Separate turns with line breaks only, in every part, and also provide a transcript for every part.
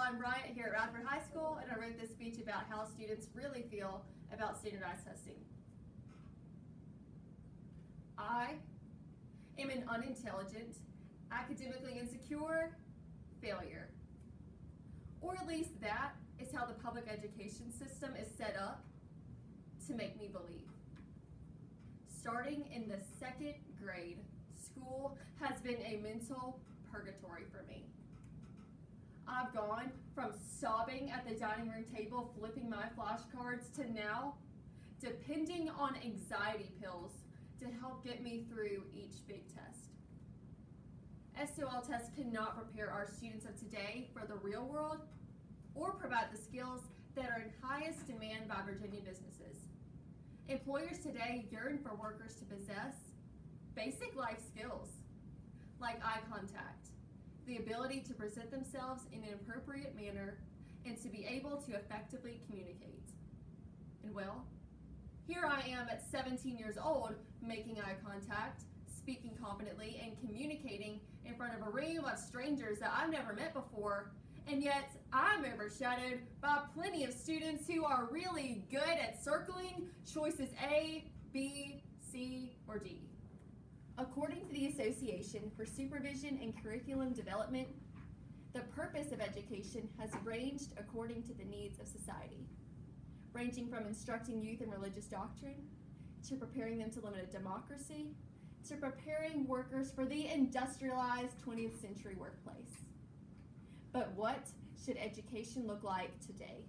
I'm Bryant here at Radford High School, and I wrote this speech about how students really feel about standardized testing. I am an unintelligent, academically insecure failure. Or at least that is how the public education system is set up to make me believe. Starting in the second grade, school has been a mental purgatory for me. I've gone from sobbing at the dining room table flipping my flashcards to now depending on anxiety pills to help get me through each big test. SOL tests cannot prepare our students of today for the real world or provide the skills that are in highest demand by Virginia businesses. Employers today yearn for workers to possess basic life skills like eye contact, the ability to present themselves in an appropriate manner, and to be able to effectively communicate. And well, here I am at 17 years old, making eye contact, speaking confidently, and communicating in front of a room of strangers that I've never met before, and yet I'm overshadowed by plenty of students who are really good at circling choices A, B, C, or D. According to the Association for Supervision and Curriculum Development, the purpose of education has ranged according to the needs of society, ranging from instructing youth in religious doctrine, to preparing them to limited democracy, to preparing workers for the industrialized 20th century workplace. But what should education look like today?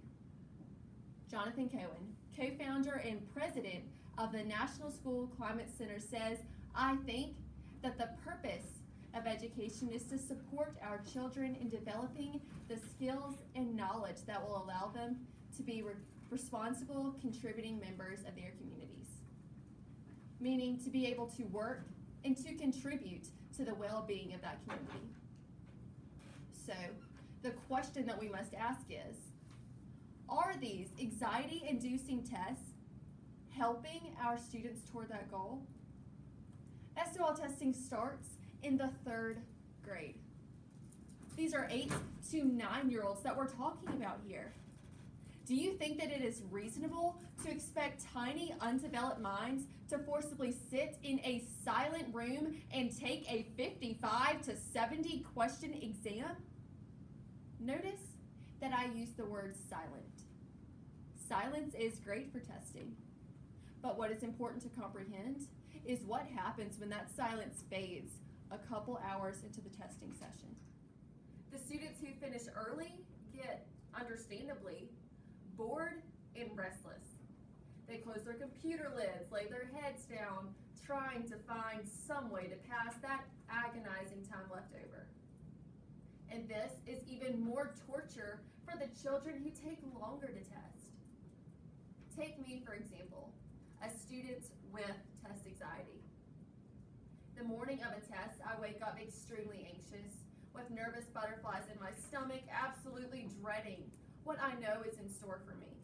Jonathan Cohen, co-founder and president of the National School Climate Center, says, "I think that the purpose of education is to support our children in developing the skills and knowledge that will allow them to be responsible, contributing members of their communities." Meaning to be able to work and to contribute to the well-being of that community. So, the question that we must ask is, are these anxiety-inducing tests helping our students toward that goal? SOL testing starts in the third grade. These are 8 to 9-year-olds that we're talking about here. Do you think that it is reasonable to expect tiny, undeveloped minds to forcibly sit in a silent room and take a 55 to 70 question exam? Notice that I use the word silent. Silence is great for testing, but what is important to comprehend is what happens when that silence fades a couple hours into the testing session. The students who finish early get, understandably, bored and restless. They close their computer lids, lay their heads down, trying to find some way to pass that agonizing time left over. And this is even more torture for the children who take longer to test. Take me, for example, a student with test anxiety. The morning of a test, I wake up extremely anxious, with nervous butterflies in my stomach, absolutely dreading what I know is in store for me.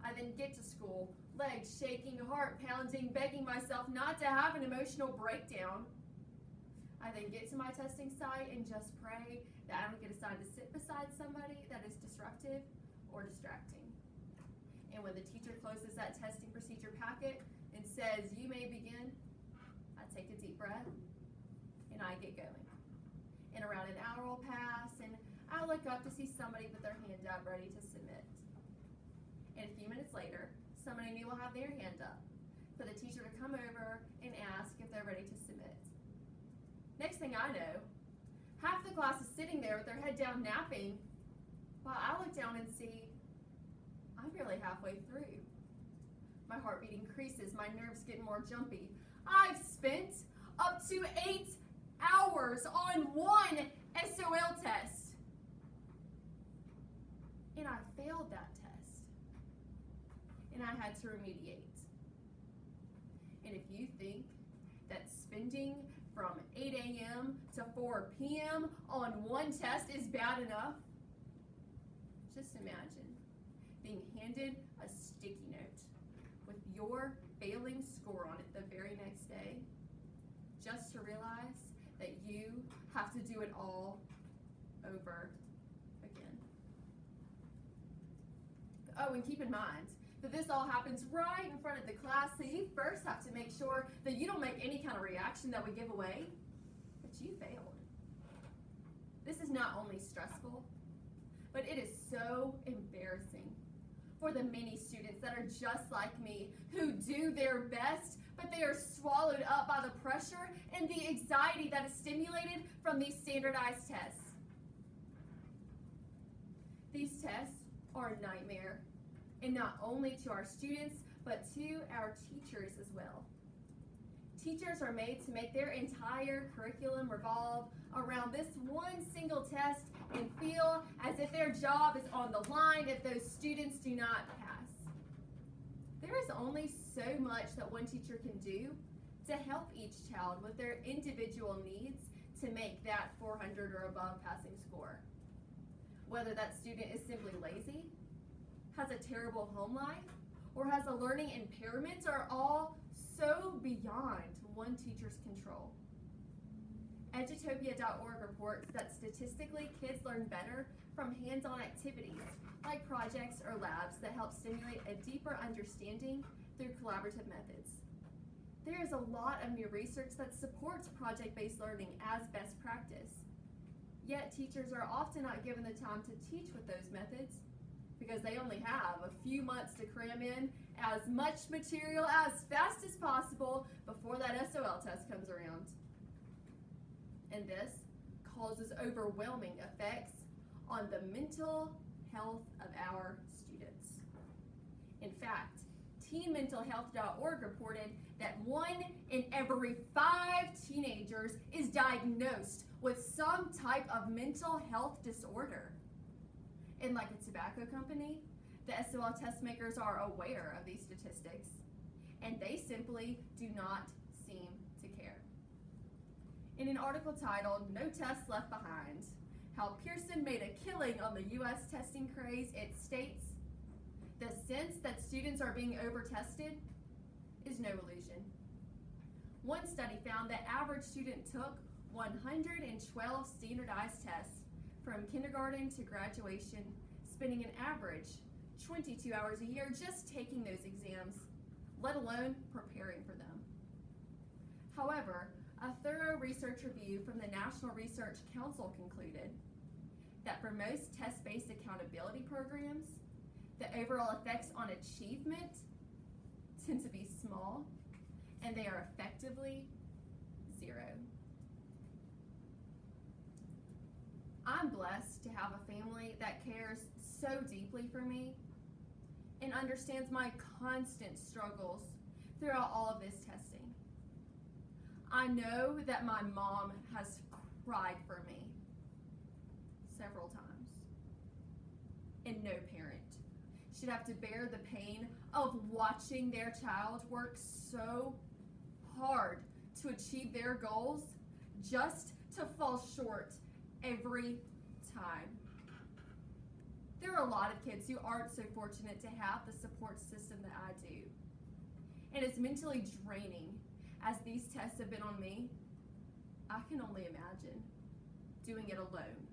I then get to school, legs shaking, heart pounding, begging myself not to have an emotional breakdown. I then get to my testing site and just pray that I don't get assigned to sit beside somebody that is disruptive or distracting. And when the teacher closes that testing procedure packet and says, "You may begin," I take a deep breath and I get going. And around an hour will pass and I look up to see somebody with their hand up ready to submit. And a few minutes later, somebody new will have their hand up for the teacher to come over and ask if they're ready to submit. Next thing I know, half the class is sitting there with their head down napping, while I look down and see I'm barely halfway through. My heartbeat increases, my nerves get more jumpy. I've spent up to 8 hours on one SOL test. And I failed that test. And I had to remediate. And if you think that spending from 8 a.m. to 4 p.m. on one test is bad enough, just imagine being handed a sticky note with your failing score on it the very next day, just to realize that you have to do it all over again. Oh, and keep in mind that this all happens right in front of the class, so you first have to make sure that you don't make any kind of reaction that would give away that you failed. This is not only stressful, but it is so embarrassing for the many students that are just like me, who do their best, but they are swallowed up by the pressure and the anxiety that is stimulated from these standardized tests. These tests are a nightmare, and not only to our students, but to our teachers as well. Teachers are made to make their entire curriculum revolve around this one single test and feel as if their job is on the line if those students do not pass. There is only so much that one teacher can do to help each child with their individual needs to make that 400 or above passing score. Whether that student is simply lazy, has a terrible home life, or has a learning impairment are all so beyond one teacher's control. Edutopia.org reports that statistically kids learn better from hands-on activities like projects or labs that help stimulate a deeper understanding through collaborative methods. There is a lot of new research that supports project-based learning as best practice. Yet teachers are often not given the time to teach with those methods because they only have a few months to cram in as much material as fast as possible before that SOL test comes around. And this causes overwhelming effects on the mental health of our students. In fact, teenmentalhealth.org reported that 1 in every 5 teenagers is diagnosed with some type of mental health disorder. And like a tobacco company, the SOL test makers are aware of these statistics, and they simply do not seem to care. In an article titled, "No Tests Left Behind, How Pearson Made a Killing on the U.S. Testing Craze," it states, the sense that students are being over-tested is no illusion. One study found that average student took 112 standardized tests from kindergarten to graduation, spending an average 22 hours a year just taking those exams, let alone preparing for them. However, a thorough research review from the National Research Council concluded that for most test-based accountability programs, the overall effects on achievement tend to be small, and they are effectively zero. I'm blessed to have a family that cares so deeply for me and understands my constant struggles throughout all of this testing. I know that my mom has cried for me several times, and no parent should have to bear the pain of watching their child work so hard to achieve their goals just to fall short every time. There are a lot of kids who aren't so fortunate to have the support system that I do. And as mentally draining as these tests have been on me, I can only imagine doing it alone,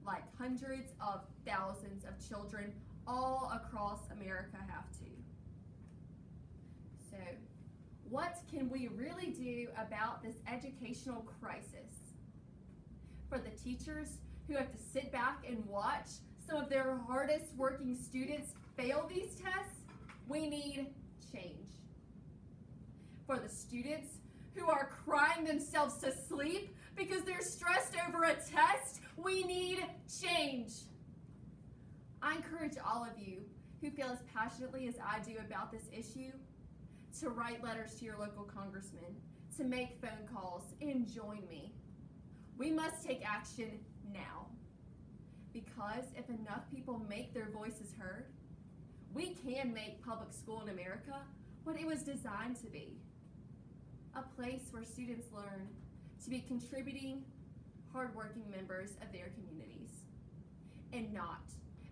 like hundreds of thousands of children all across America have to. So, what can we really do about this educational crisis? For the teachers who have to sit back and watch some of their hardest working students fail these tests, we need change. For the students who are crying themselves to sleep because they're stressed over a test, we need change. I encourage all of you who feel as passionately as I do about this issue to write letters to your local congressman, to make phone calls, and join me. We must take action now, because if enough people make their voices heard, we can make public school in America what it was designed to be, a place where students learn to be contributing, hardworking members of their communities, and not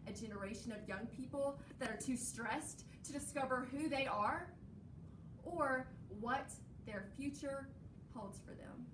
a generation of young people that are too stressed to discover who they are or what their future holds for them.